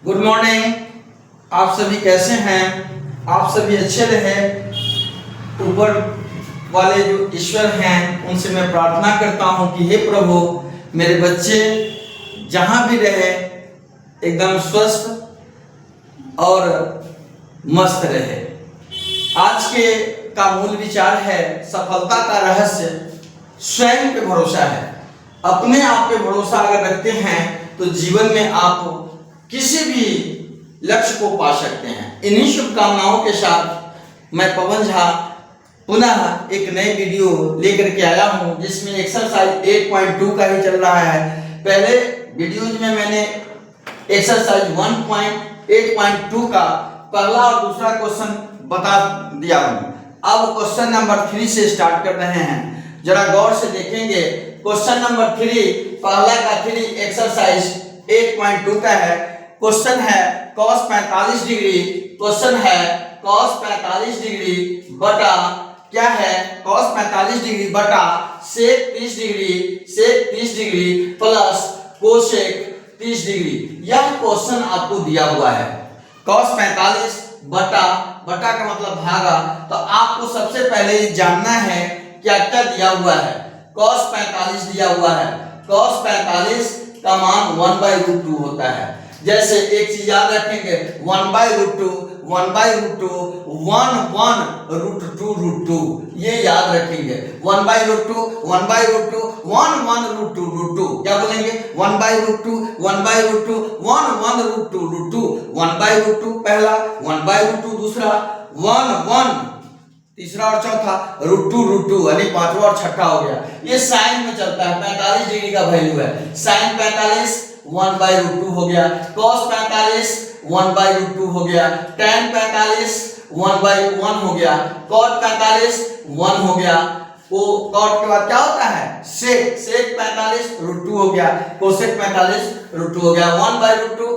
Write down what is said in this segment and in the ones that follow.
Good morning. आप सभी कैसे हैं? आप सभी अच्छे रहे। ऊपर वाले जो ईश्वर हैं उनसे मैं प्रार्थना करता हूं कि हे प्रभु, मेरे बच्चे जहां भी रहे एकदम स्वस्थ और मस्त रहे। आज के का मूल विचार है सफलता का रहस्य स्वयं पे भरोसा है। अपने आप पे भरोसा अगर रखते हैं तो जीवन में आप किसी भी लक्ष्य को पा सकते हैं। इन्हीं शुभकामनाओं के साथ मैं पवन झा पुनः एक नई वीडियो लेकर के आया हूं जिसमें एक्सरसाइज 8.2 का ही चल रहा है। पहले वीडियोज में मैंने एक्सरसाइज 1.8.2 का पहला और दूसरा क्वेश्चन बता दिया हूं। अब क्वेश्चन नंबर 3 से स्टार्ट कर रहे हैं। जरा गौर से देखेंगे। क्वेश्चन नंबर 3 पहला का 3 एक्सरसाइज 8.2 का है। क्वेश्चन है cos 45 डिग्री। क्वेश्चन है cos 45 डिग्री बटा क्या है cos 45 डिग्री बटा sec 30 degree sec 30 degree plus cosec 30 degree. यह क्वेश्चन आपको दिया हुआ है। cos 45 बटा का मतलब भागा, तो आपको सबसे पहले ये जानना है क्या क्या दिया हुआ है। cos 45 दिया हुआ है। cos 45 का मान 1/√2 होता है। जैसे एक चीज याद रखेंगे 1/√2 1/√2 ये याद रखेंगे। 1/√2 1/√2 क्या बोलेंगे 1/√2 1/√2 पहला 1/√2 दूसरा 1 तीसरा और चौथा √2 यानी पांचवा और छठा हो गया। ये साइन में चलता है। 45 डिग्री का वैल्यू है। साइन 45 1/√2 हो गया। cos 45 1/√2 हो गया। tan 45 1/1 हो गया। cot 45 1 हो गया। वो cot के बाद क्या होता है sec 45 √2 हो गया। cosec 45 √2 हो गया। 1/√2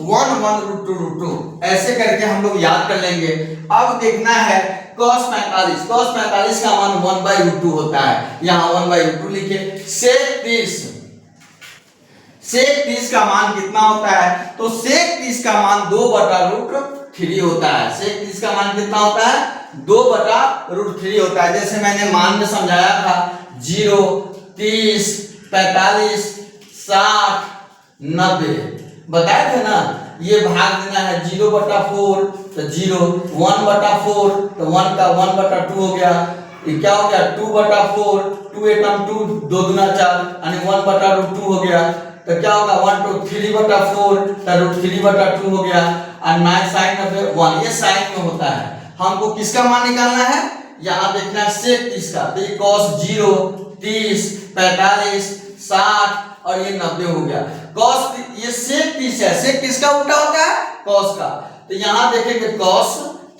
1/√2 ऐसे करके हम लोग याद कर लेंगे। अब देखना है cos 45 का मान 1/√2 होता है। यहाँ 1/√2 लिखे। sec 30 का मान कितना होता है? तो sec 30 का मान 2/√3 होता है। sec 30 का मान कितना होता है 2/√3 होता है। जैसे मैंने मान में समझाया था 0 30 45 60 90 बताए थे ना। ये भाग देना है 0/4 तो 0 1/4 तो 1 का 1/2 हो गया। ये क्या हो गया 2/4 2 एकम 2 2 दूना 4 यानी 1/√2 हो गया। तो क्या होगा 1 2 3/4 तो √3/2 हो गया। और 9 sin of 1 ये साइन में होता है। हमको किसका मान निकालना है? यहाँ देखना है sec 30 का। तो ये cos 0 30 45 60 और ये 90 हो गया। cos ये sec 30 है। sec किसका उल्टा होता है cos का। तो यहाँ देखेंगे cos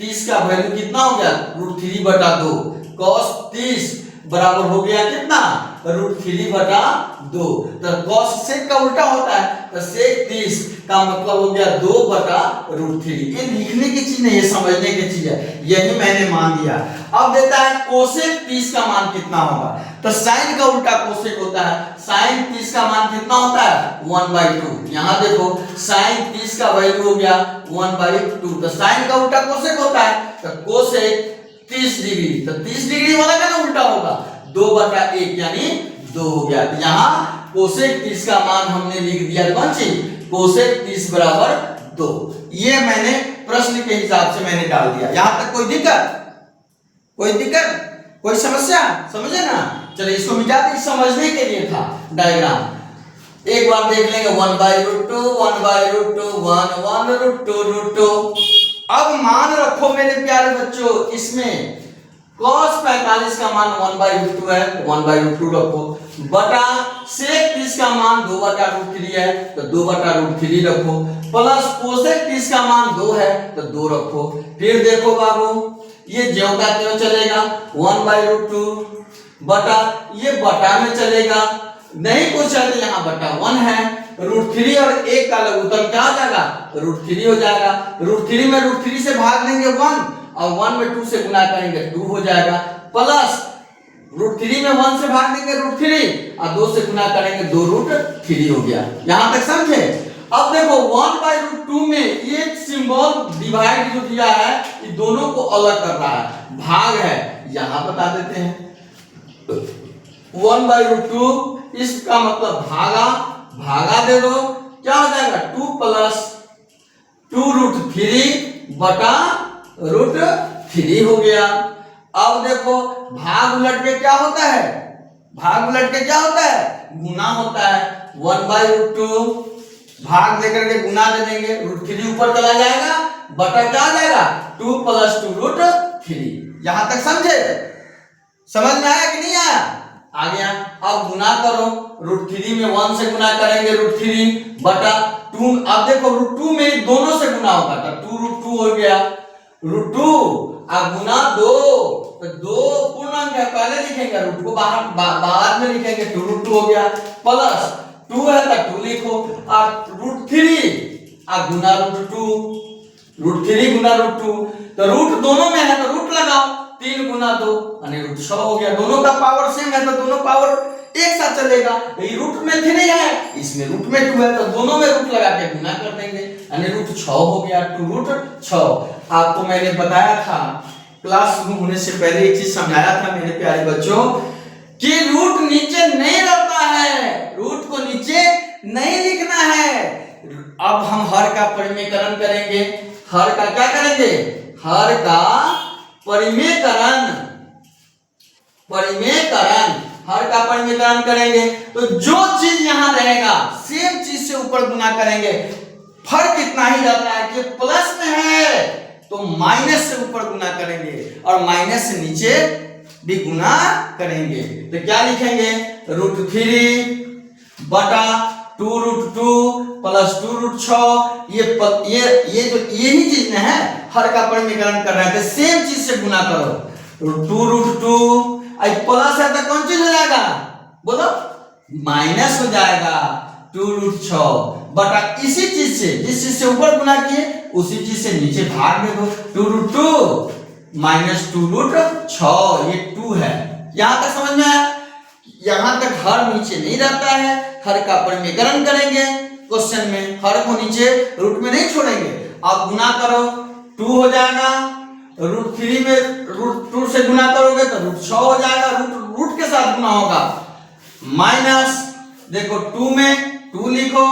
30 का वैल्यू कितना हो गया √3/2। cos 30 बराबर हो गया कितना √3/2। तो cos sec का उल्टा होता है तो sec 30 का मतलब हो गया 2/√3। ये लिखने की चीज नहीं, ये समझने की चीज है। यही मैंने मान दिया। अब देता है cosec 30 का मान कितना होगा। तो sin का उल्टा cosec होता है। sin 30 का मान कितना होता है 1/2। यहाँ देखो sin 30 का वैल्यू हो गया 1/2। तो sin का उल्टा cosec होता है। तो cosec 30 डिग्री तो 30 डिग्री वाला का ना उल्टा होगा 2/1 यानी 2 हो गया। तो यहाँ cosec 30 का मान हमने लिख दिया कौन सी cosec 30 बराबर 2। ये मैंने प्रश्न के हिसाब से मैंने डाल दिया। यहां तक कोई दिक्कत कोई समस्या समझे ना। चलिए इसको मिटा दे, समझने के लिए था डायग्राम। एक बार देख लेंगे 1/√2 1/√2 अब मान रखो मेरे प्यारे बच्चों इसमें cos 45 का मान 1/√2 है 1/√2 रखो बटा sec 30 का मान 2/√3 है तो 2/√3 रखो प्लस cosec 30 का मान 2 है तो 2 रखो। फिर देखो बाबू ये ज्यों का त्यों चलेगा 1/√2 बटा ये बटा में चलेगा नहीं कुछ है तो यहाँ बटा 1 है। √3 और 1 का लघुत्तम क्या हो जाएगा √3 हो जाएगा। √3 में √3 से भाग देंगे 1 और 1 में 2 से गुना करेंगे 2 हो जाएगा प्लस √3 में 1 से भाग देंगे √3 और 2 से गुना करेंगे 2√3 हो गया। यहां तक समझे। अब देखो 1/√2 में ये सिंबल डिवाइड जो दिया है ये दोनों को अलग कर रहा है, भाग है, यहां बता देते हैं 1/√2 इसका मतलब भागा, भागा दे दो, क्या हो जाएगा 2 + 2√3 बटा √3 हो गया। अब देखो भाग उलट के क्या होता है, भाग उलट के क्या होता है, गुना होता है। 1/√2 भाग देकर के गुना दे देंगे, √3 ऊपर चला जाएगा, बटा क्या आ जाएगा 2 + 2√3। यहां तक समझे, समझ में आया कि नहीं आया, आ गया। अब गुना करो, √3 में 1 से गुना करेंगे √3 बटा 2। अब देखो √2 में दोनों से गुना होगा तो 2√2 हो गया, √2 अब गुना 2 तो 2 पूर्णांक है, पहले लिखेंगे रूट को बाहर में लिखेंगे, 2√2 हो गया, प्लस 2 है तो 2 लिखो, और √3 अब गुना √2, √3 गुना √2 तो रूट दोनों में है तो रूट लगाओ, 3 गुना 2 यानी √6 हो गया। दोनों का पावर सेम है तो दोनों पावर एक साथ चलेगा, ये रूट में 3 है, इसमें रूट में 2 है तो दोनों में रूट लगा के गुना कर देंगे, यानी √6 हो गया, 2√6। आपको मैंने बताया था क्लास शुरू होने से पहले एक चीज समझाया था मेरे प्यारे बच्चों कि रूट नीचे नहीं रहता है, रूट को नीचे नहीं लिखना है। अब हम हर का परिमेयकरण करेंगे, हर का क्या करेंगे, हर का परिमेयकरण, परिमेयकरण, हर का परिमेयकरण करेंगे तो जो चीज यहां रहेगा सेम चीज से ऊपर गुना करेंगे। फर्क इतना ही रहता है कि प्लस में है तो माइनस से ऊपर गुना करेंगे और माइनस से नीचे भी गुना करेंगे। तो क्या लिखेंगे, √3 बटा 2√2 प्लस 2√6। ये जो यही चीज में है, हर का परिमेयकरण कर रहे थे, सेम चीज से गुना करो, 2√2 प्लस है तो कौन चीज हो जाएगा, बोलो माइनस हो जाएगा, 2√6 बटा इसी चीज से, जिस चीज से ऊपर गुना किए उसी चीज से नीचे भाग दे दो, 2√2 माइनस 2√6, ये 2 है। यहां तक समझ में आया, यहां तक हर नीचे नहीं रहता है, हर का परिमेयकरण करेंगे क्वेश्चन में, हर को नीचे रूट में नहीं छोड़ेंगे। अब गुना करो 2 हो जाएगा, √3 में √2 से गुना करोगे तो √6 हो जाएगा, रूट के साथ गुना होगा, माइनस देखो 2 में 2 लिखो,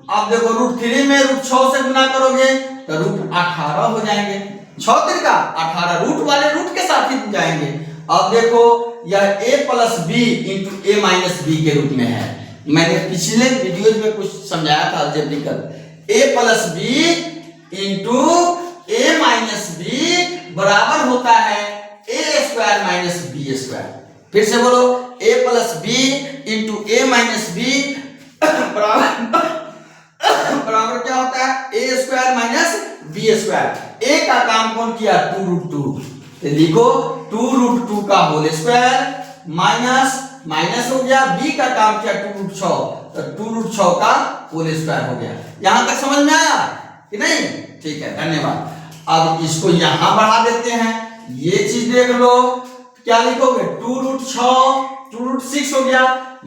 अब देखो √3 में √6 से गुना करोगे तो √18 हो जाएंगे, 6 तिरका 18, रूट वाले रूट के साथ ही जाएंगे। अब देखो यह a + b * a - b के रूप में है, मैंने पिछले वीडियोज में कुछ समझाया था अलजेब्रिकल, a + b * a - b बराबर होता है a² - b²। फिर से बोलो a + b * a - b बराबर क्या होता है, a² - b²। a का काम कौन किया, 2√2, लिखो 2√2 का होल स्क्वायर माइनस माइनस हो गया, b का काम किया 2√6 तो 2√6 का होल स्क्वायर हो गया। यहां तक समझ में आया कि नहीं, ठीक है, धन्यवाद। अब इसको यहां बढ़ा देते हैं, ये चीज देख लो, क्या लिखोगे 2√6 2√6 हो गया,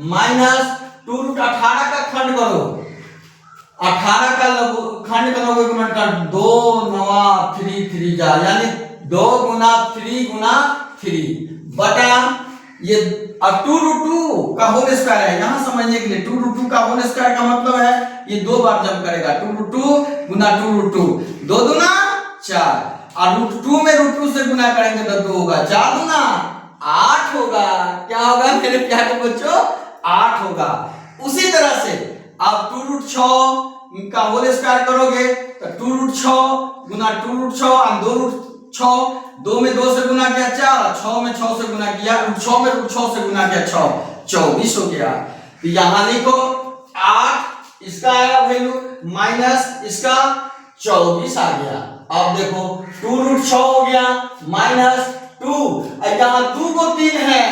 माइनस 2√18 का खंड करो, 18 का खंड करोगे गुणन कर 2 9 3 3 जा, यानी 2 गुना 3 गुना 3 बटा ये 2√2 का होल स्क्वायर है। यहां समझने के लिए 2√2 का होल स्क्वायर का मतलब है ये 2 बार जम करेगा, 2√2 गुना 2√2, 2 दूना 4, और √2 में √2 से गुना करेंगे तो 2 होगा, 4 दूना 8 होगा। क्या होगा मेरे प्यारे बच्चों, 8 होगा। उसी तरह से आप 2√6 का होल स्क्वायर करोगे तो 2√6 गुना 2√6 और 2√6, 2 में 2 से गुना किया 4, 6 में 6 से गुना किया, 6 में 6 से गुना किया 6, 24 हो गया। तो यहां लिखो 8 इसका आया वैल्यू माइनस इसका 24 आ गया। अब देखो 2√6 हो गया माइनस 2, यहाँ 2 को 3 है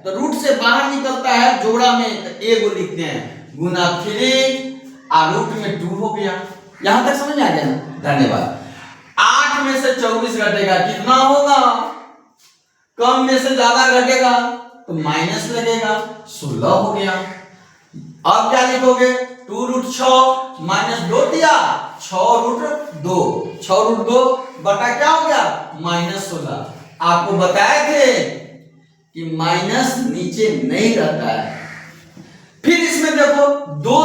तो रूट से बाहर निकलता है जोड़ा में, तो a को लिखते हैं गुना 3 और रूट में 2 हो गया। यहां तक समझ आ गया ना, धन्यवाद। 8 में से 24 घटेगा कितना होगा, कम में से ज्यादा घटेगा तो माइनस लगेगा, 16 हो गया। अब क्या लिखोगे 2 रूट 6 माइनस 2 दिया 6 रूट 2, 6 रूट 2 बटा क्या हो गया माइनस 16। आपको बताए थे कि माइनस नीचे नहीं रहता है। फिर इसमें देखो दो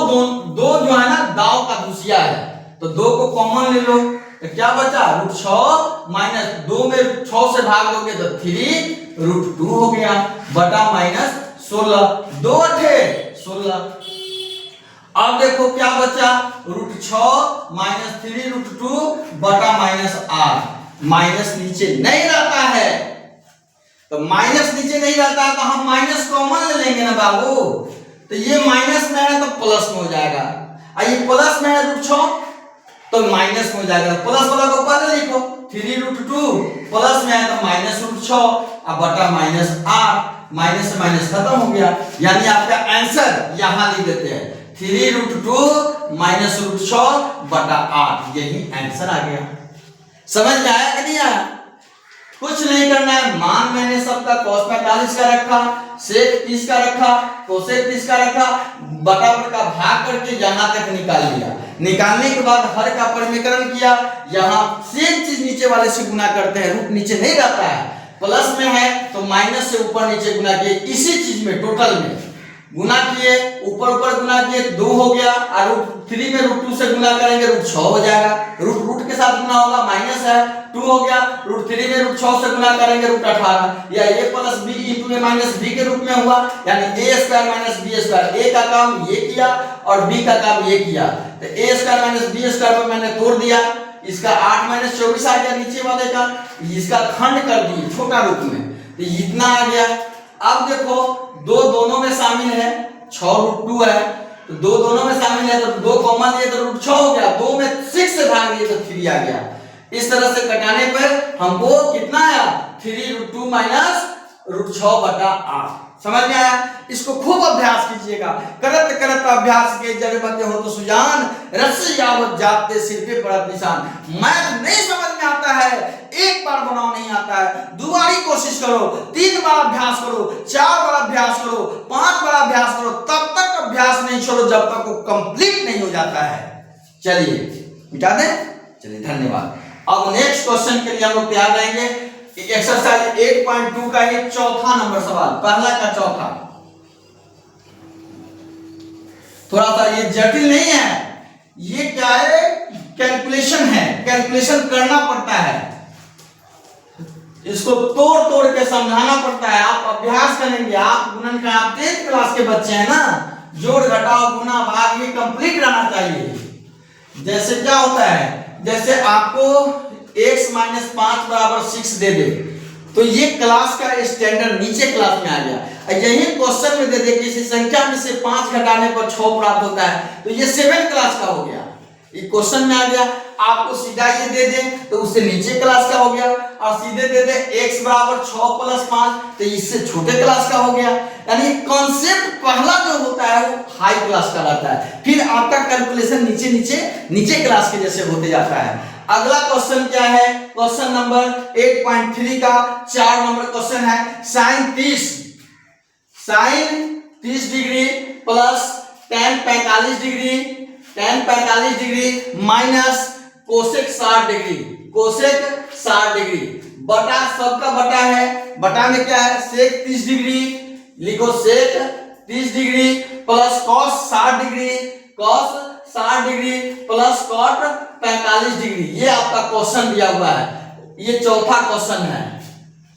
जो है ना दाव का दूसिया है, तो 2 को कॉमन ले लो तो क्या बचा रूट 6 माइनस 2 में 6 से भाग दोगे तो 3 रूट 2 हो गया बटा माइनस 16, 2 अठे 16। अब देखो क्या बचा रूट 6 माइनस 3 रूट 2 बटा माइनस 8। माइनस नीचे नहीं रहता है, तो माइनस नीचे नहीं रहता है तो हम माइनस कॉमन ले लेंगे ना बाबू, तो ये माइनस में है तो प्लस में हो जाएगा, और ये प्लस में है रूट 6 तो माइनस में हो जाएगा। प्लस वाला को पहले लिखो 3 रूट 2 प्लस में है तो माइनस रूट 6 अब बटा माइनस 8, माइनस से माइनस खत्म हो गया, यानी आपका आंसर यहां लिख देते हैं 3 रूट 2 माइनस रूट 6 बटा 8, यही आंसर आ गया। समझ में आया कि नहीं आया? कुछ नहीं करना है, मान मैंने सबका cos 45 का रखा, sec 30 का रखा, cosec 30 का रखा, बराबर का भाग करके यहां तक निकाल लिया। निकालने के बाद हर का परिमीकरण किया, यहां सेम चीज नीचे वाले से गुना करते हैं, रूट नीचे नहीं रहता है, प्लस में है तो माइनस से ऊपर नीचे गुना किए, इसी चीज में टोटल में गुना किए, ऊपर ऊपर गुना किए 2 हो गया, और रूट 3 में रूट 2 से गुना करेंगे रूट 6 हो जाएगा, रूट रूट के साथ गुना होगा माइनस है 2 हो गया, रूट 3 में रूट 6 से गुना करेंगे रूट 18, या a plus b into a minus b के रूप में हुआ, यानी a square minus b square, a का काम ये किया और b का काम ये किया, तो a square minus b square को मैंने तोड़ दिया, इसका 8 माइनस 24 आ गया नीचे वाले का, इसका खंड कर दिए छोटा रूप में, तो इतना आ गया। अब देखो दोनों में शामिल है 6 रूट 2 है, तो दोनों में शामिल है तो 2 कॉमन लिए तो रूट 6 हो गया, 2 में 6 से भाग दिए तो 3 आ गया। इस तरह से कटाने पर हमको कितना आया 3 रूट 2 माइनस रूट 6 बटा 8। समझ में आया? इसको खूब अभ्यास कीजिएगा, करत करत अभ्यास के जड़ बंदे हो तो सुजान, रस्सी यावत जाते सिर पे पड़त निशान। मैथ नहीं समझ में आता है, एक बार बनाओ नहीं आता है, 2 बारी कोशिश करो, 3 बार अभ्यास करो, 4 बार अभ्यास करो, 5 बार अभ्यास करो, तब तक अभ्यास नहीं छोड़ो जब तक वो कंप्लीट नहीं हो जाता है। चलिए मिटा दें। चलिए धन्यवाद। अब नेक्स्ट क्वेश्चन के लिए हम लोग तैयार रहेंगे। एक्सरसाइज 8.2 का ये चौथा नंबर सवाल, पहला का चौथा। थोड़ा सा ये जटिल नहीं है, ये क्या है कैलकुलेशन है, कैलकुलेशन करना पड़ता है, इसको तोड़ तोड़ के समझाना पड़ता है। आप अभ्यास करेंगे, आप गुणन का आप 10th क्लास के बच्चे हैं ना, जोड़ घटाव गुना भाग ये कंप्लीट रहना चाहिए। जैसे क्या होता है, जैसे आपको x माइनस 5 बराबर 6 दे दे, तो ये क्लास का स्टैंडर्ड नीचे क्लास में आ गया। यही क्वेश्चन में दे दे किसी संख्या में से 5 घटाने पर 6 प्राप्त होता है, तो ये 7 क्लास का हो गया, ये क्वेश्चन में आ गया। आपको सीधा ये दे दे तो उससे नीचे क्लास का हो गया, और सीधे दे दे x बराबर 6 प्लस 5 तो इससे छोटे क्लास का हो गया। यानी कॉन्सेप्ट पहला जो होता है वो हाई क्लास का रहता है, फिर आपका कैलकुलेशन नीचे नीचे नीचे क्लास के जैसे होते जाता है। अगला क्वेश्चन क्या है, क्वेश्चन नंबर 8.3 का 4 नंबर क्वेश्चन है। Sine 30 degree plus tan 45 degree, tan 45 degree minus cosec 60 degree, cosec 60 degree बटा, सबका बटा है, बटा में क्या है सेक 30 डिग्री, लिखो sec 30 degree plus cos 60 degree, cos 60 degree plus cot 45 degree. ये आपका क्वेश्चन दिया हुआ है, ये चौथा क्वेश्चन है।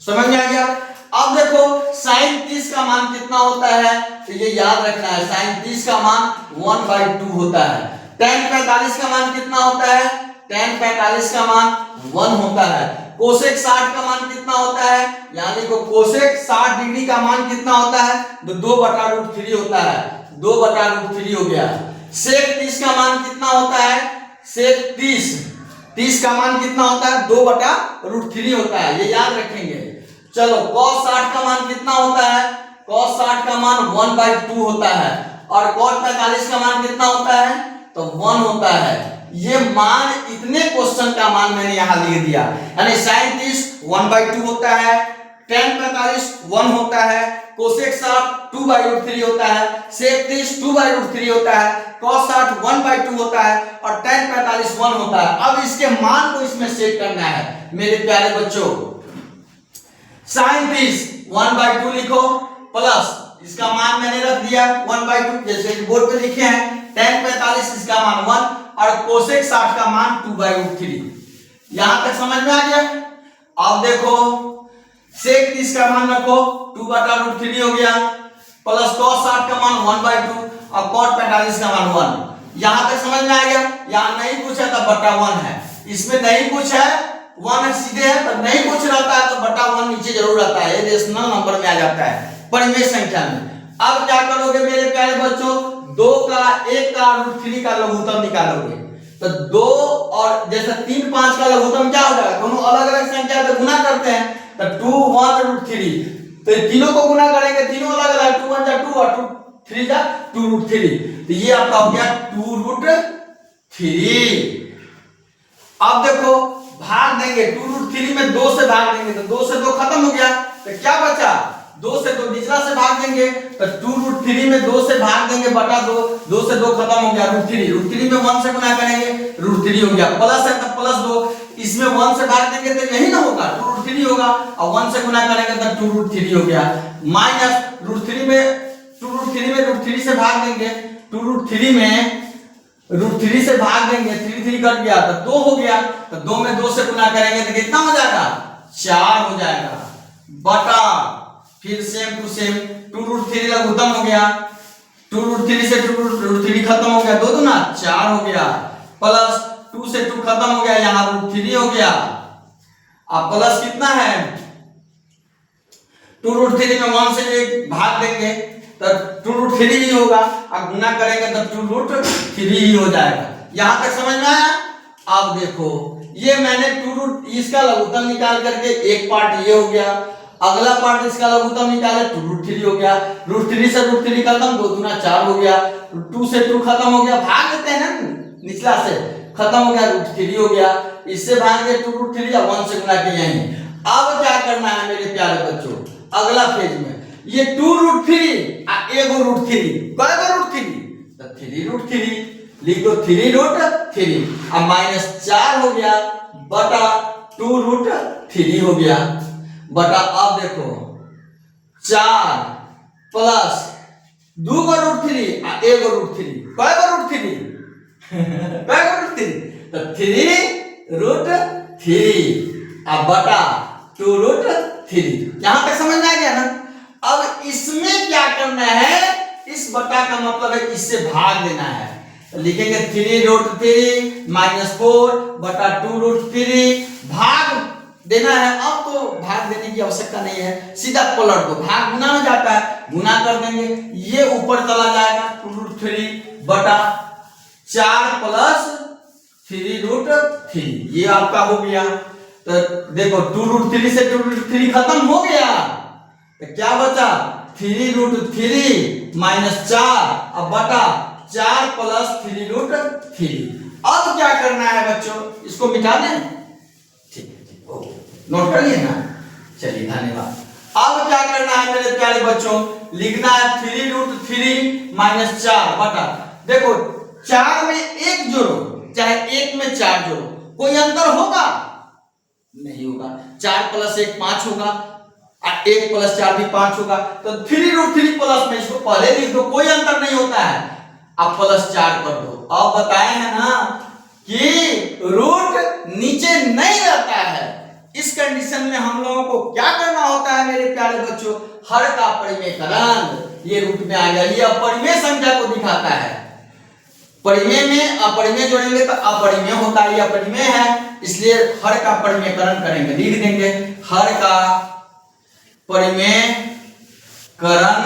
समझ में आ गया? अब देखो साइन 30 का मान कितना होता है, तो ये याद रखना है, साइन 30 का मान 1/2 होता है। tan 45 का मान कितना होता है, tan 45 का मान 1 होता है। कोसेक 60 का मान कितना होता है, यानी को कोसेक 60 डिग्री का मान कितना होता है, तो 2/√3 होता है, 2/√3 हो गया। सेक 30 का मान कितना होता है, सेक 30 का मान कितना होता है, 2/√3 होता है, ये याद रखेंगे। चलो cos 60 का मान कितना होता है, cos 60 का मान 1/2 होता है, और cot 45 का मान कितना होता है, तो 1 होता है। ये मान, इतने क्वेश्चन का मान मैंने यहां लिख दिया, यानी sin 30 1/2 होता है, tan 45 1 होता है, कोसेक 60 2/√3 होता है, सेक 30 2/√3 होता है, cos 60 1/2 होता है और tan 45 1 होता है। अब इसके मान को इसमें सेट करना है मेरे प्यारे बच्चों। sin 30 1/2 लिखो प्लस इसका मान मैंने रख दिया 1/2 जैसे कि बोर्ड पे लिखे हैं, tan 45 इसका मान 1 और कोसेक 60 का मान 2/√3। यहां तक समझ में आ गया। अब देखो सेक 30 का मान रखो 2/√3 हो गया प्लस cos 60 का मान 1/2 और cot 45 का मान 1। यहां तक समझ में आ गया। यहां नहीं पूछा था बटा 1 है, इसमें नहीं कुछ है 1 सीधे है, तो नहीं कुछ रहता है तो बटा 1 नीचे जरूर रहता है, ये रेशनल नंबर में आ जाता है परिमेय संख्या में। अब क्या करोगे मेरे प्यारे बच्चों, 2 का 1 का √3 का लघुत्तम निकालोगे। तो 2 और जैसे 3 5 का लघुत्तम क्या हो जाएगा, दोनों अलग अलग संख्या से गुना करते हैं तो 2 1 √3, तो तीनों को गुना करेंगे, तीनों अलग अलग 2 1 जा 2 और 2 3 जा 2√3, तो ये आपका हो गया 2√3। अब देखो भाग देंगे 2√3 में 2 से भाग देंगे तो 2 से 2 खत्म हो गया, तो क्या बचा 2 से 2 निचला से भाग देंगे तो 2√3 में 2 से भाग देंगे बटा 2, 2 से 2 खत्म हो गया √3 में 1 से गुना करेंगे √3 हो गया, प्लस है तो प्लस 2, इसमें 1 से भाग देंगे तो यही ना होगा 2√3 होगा और 1 से गुना करेंगे तो 2√3 हो गया, माइनस √3 में 2√3 में √3 से भाग देंगे, 2√3 में √3 से भाग देंगे 3 3 कट गया तो 2 हो गया, तो 2 में 2 से गुना करेंगे तो कितना हो जाएगा 4 हो जाएगा बटा फिर सेम टू सेम 2√3 लघुत्तम हो गया, 2√3 से 2√3 खत्म हो गया, 2 दूना 4 हो गया प्लस 2 से 2 खत्म हो गया, यहां √3 हो गया। अब प्लस कितना है 2√3 में 1 से 1 भाग देंगे तो 2√3 ही होगा, अब गुना करेंगे तो 2√3 ही हो जाएगा। यहां तक समझ में आया। अब देखो ये मैंने इसका लघुत्तम निकाल करके एक पार्ट ये हो गया, अगला पार्ट इसका लघुत्तम निकाले 2√3 हो गया, √3 से √3 खत्म, 2 दूना 4 हो गया, 2 से 2 खत्म हो गया, भाग देते हैं ना निचला से खत्म हो गया √3 हो गया, इससे भागेंगे 2√3 या 1 से गुना किए हैं। अब क्या करना है मेरे प्यारे बच्चों, अगला फेज में ये 2√3 और एगो √3 कयगो √3 तो 3√3 लिख दो 3√3, अब -4 हो गया बटा 2√3 हो गया बटा, अब देखो 4 प्लस 2 का √3 और 1 का √3 कयगो √3 कयगो √3 तो 3√3 अब बटा 2√3। यहां तक समझ में आ गया ना। अब इसमें क्या करना है, इस बटा का मतलब है इससे भाग देना है, तो लिखेंगे 3√3 -4 बटा 2√3 भाग देना है। अब तो भाग देने की आवश्यकता नहीं है, सीधा पलट दो, भाग गुना में जाता है, गुना कर देंगे, ये ऊपर चला जाएगा 2√3 बटा 4 प्लस 3√3, ये आपका हो गया। तो देखो 2√3 से 2√3 खत्म हो गया, तो क्या बचा 3√3 -4 अब बटा 4 प्लस 3√3। अब क्या करना है बच्चों, इसको मिटा दें, ठीक है, नोट कर लिए ना, चलिए धन्यवाद। अब क्या करना है मेरे प्यारे बच्चों, लिखना है 3√3 -4 बटा, देखो 4 में 1 जोड़ो चाहे 1 में 4 जोड़ो, कोई अंतर होगा नहीं होगा, 4 प्लस 1 5 होगा, 1 प्लस 4 भी 5 होगा, तो 3√3 प्लस में इसको पहले लिख दो, कोई अंतर नहीं होता है, अब +4 कर दो। अब बताए हैं ना कि रूट नीचे नहीं रहता है, इस कंडीशन में हम लोगों को क्या करना होता है मेरे प्यारे बच्चों, हर का परिमेयकरण, ये रूट में आ गया, ये अपरिमेय संख्या को दिखाता है, परिमेय में अपरिमेय जोड़ेंगे तो अपरिमेय होता है, ये अपरिमेय है, इसलिए हर का परिमेयकरण करेंगे, लिख देंगे हर का परिमेयकरण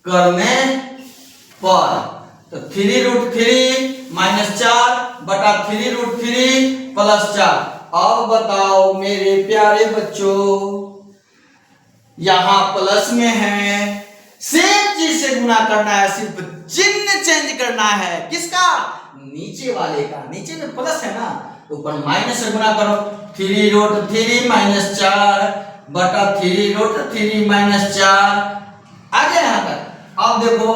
करने पर, तो 3√3 -4 बटा 3√3 + 4। अब बताओ मेरे प्यारे बच्चों, यहां प्लस में है, सेम चीज से गुना करना है, सिर्फ चिन्ह चेंज करना है, किसका, नीचे वाले का, नीचे में प्लस है ना, ऊपर माइनस से गुना करो, 3√3 -4 बटा 3√3 माइनस 4 आ गया यहाँ तक। अब देखो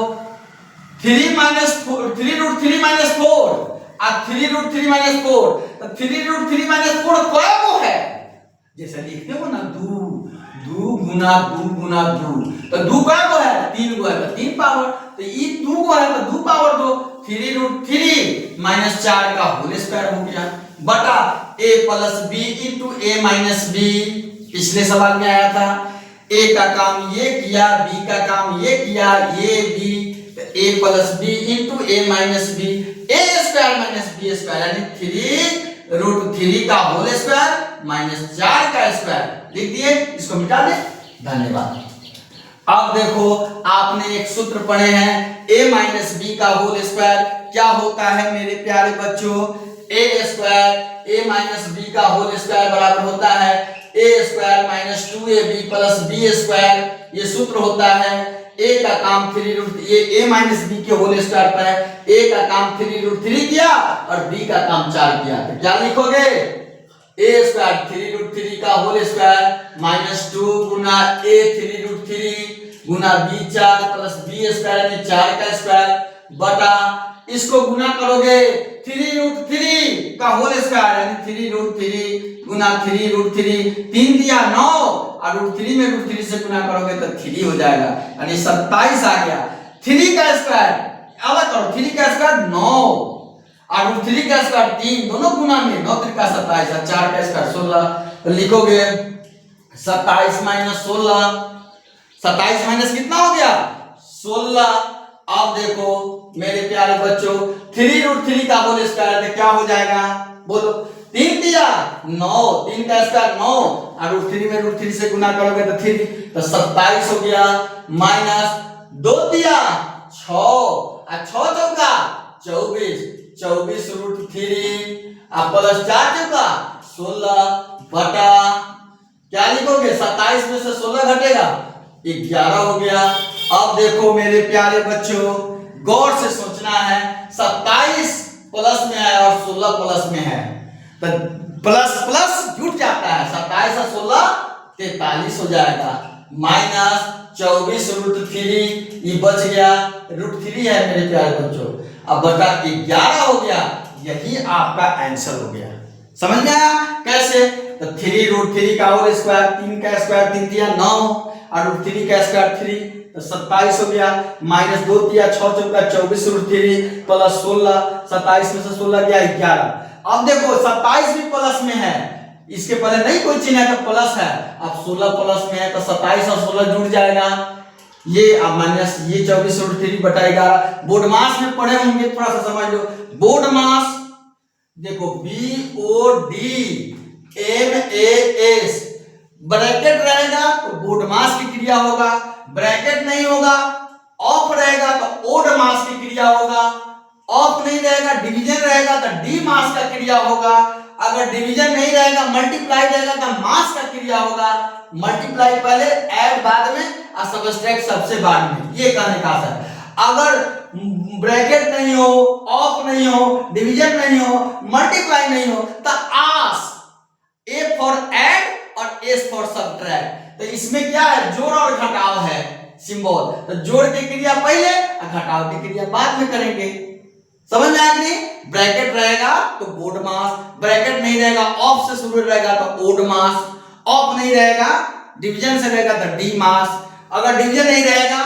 3√3 माइनस 4 और 3√3 माइनस 4, तो 3√3 माइनस 4 क्या वो है, जैसे लिखते हो ना दू गुना दू, तो दू क्या को है, 3 को है तो 3 पावर, तो ये 2 को है तो 2 पावर 2, 3√3 माइनस 4 का होल स्क्वायर हो गया बटा a plus b into a minus b. पिछले सवाल में आया था a का काम ये किया, b का काम ये किया, ये b, a plus b into a minus b, a square minus b square, यानी 3√3 का होल स्क्वायर माइनस 4 का स्क्वायर लिख दिए। इसको मिटा दे, धन्यवाद। अब देखो आपने एक सूत्र पढ़े हैं a माइनस बी का होल स्क्वायर क्या होता है मेरे प्यारे बच्चों, a square a minus b का होल स्क्वायर बराबर होता है a square minus 2ab plus b square. ये सूत्र होता है a का काम 3√3, a माइनस बी के होल स्क्वायर पर है, a का काम 3√3 किया और b का काम 4 किया, तो क्या लिखोगे, a स्क्वायर 3√3 का होल स्क्वायर माइनस 2 गुना a 3√3 गुना b 4 प्लस b स्क्वायर यानी 4 का स्क्वायर बटा, इसको गुना करोगे 3√3 का होल स्क्वायर यानी 3√3 गुना 3√3, 3 दिया 9 और √3 में √3 से गुना करोगे तो 3 हो जाएगा, यानी 27 आ गया। 3 का स्क्वायर अलग करो, 3 का स्क्वायर 9 और √3 का स्क्वायर 3, दोनों गुना में 9 3 का 27 और 4 का स्क्वायर 16, तो लिखोगे 27 माइनस 16, 27 माइनस कितना हो गया 16। अब देखो मेरे प्यारे बच्चों 3√3 का होल स्क्वायर क्या हो जाएगा, बोलो, 3 दिया 9, 3 का स्क्वायर 9 और √3 में √3 से गुना करोगे तो 3, तो 27 हो गया माइनस 2 दिया 6 और 6 चौका 24, 24√3 और प्लस 4 चौका 16 बटा, क्या लिखोगे 27 में से 16 घटेगा 11 हो गया। अब देखो मेरे प्यारे बच्चों गौर से सोचना है, 27 प्लस में है और 16 प्लस में है, तो प्लस प्लस जुट जाता है, 27 और 16 43 हो जाएगा माइनस 24√3, ये बच गया √3 है मेरे प्यारे बच्चों, अब बटा 11 हो गया, यही आपका आंसर हो गया। समझ में आया कैसे, तो 3√3 का होल स्क्वायर, 3 का स्क्वायर 3 दिया 9 और √3 का स्क्वायर 3, तो 27 हो गया माइनस 2 दिया 6 चौका 24√3 प्लस 16, 27 में से 16 गया 11। अब देखो 27 भी प्लस में है, इसके पहले नहीं कोई चिन्ह है तो प्लस है, अब 16 प्लस में है तो 27 और 16 जुड़ जाएगा, ये अब माइनस ये 24√3 बटा 11। बोर्ड मास में पढ़े होंगे, थोड़ा सा समझ लो, बोर्ड मास देखो BODMAS ब्रैकेट रहेगा तो बोर्ड मास की क्रिया होगा, ब्रैकेट नहीं होगा ऑफ रहेगा तो ओड मास की क्रिया होगा, ऑफ नहीं रहेगा डिवीजन रहेगा तो डी मास का क्रिया होगा, अगर डिवीजन नहीं रहेगा मल्टीप्लाई रहेगा तो मास का क्रिया होगा, मल्टीप्लाई पहले ऐड बाद में और सबट्रैक्ट सबसे बाद में, ये कहने का है। अगर ब्रैकेट नहीं हो, ऑफ नहीं हो, डिवीजन नहीं हो, मल्टीप्लाई नहीं हो तो आस, ए फॉर ऐड और एस फॉर सबट्रैक्ट, तो इसमें क्या है जोड़ और घटाव है सिंबल, तो जोड़ की क्रिया पहले और घटाव की क्रिया बाद में करेंगे। समझ में आ गई, ब्रैकेट रहेगा तो बोर्ड मास, ब्रैकेट नहीं रहेगा ऑफ से शुरू रहेगा तो ओड मास, ऑफ नहीं रहेगा डिवीजन से रहेगा तो डी मास, अगर डिवीजन नहीं रहेगा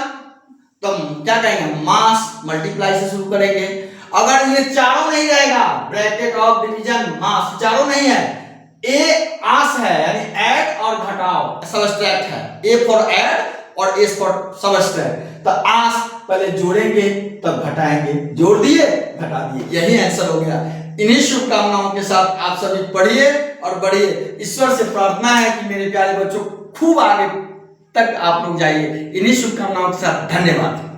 तो क्या कहेंगे मास, मल्टीप्लाई से शुरू करेंगे। अगर ये चारों नहीं रहेगा ब्रैकेट ऑफ डिवीजन मास चारों नहीं है, ए आस है यानी ऐड और घटाव सबट्रैक्ट है, ए फॉर ऐड और एस फॉर सबट्रैक्ट, तो आस पहले जोड़ेंगे तब घटाएंगे, जोड़ दिए घटा दिए, यही आंसर हो गया। इन्हीं शुभकामनाओं के साथ आप सभी पढ़िए और बढ़िए। ईश्वर से प्रार्थना है कि मेरे प्यारे बच्चों खूब आगे तक आप लोग जाइए। इन्हीं शुभकामनाओं के साथ धन्यवाद।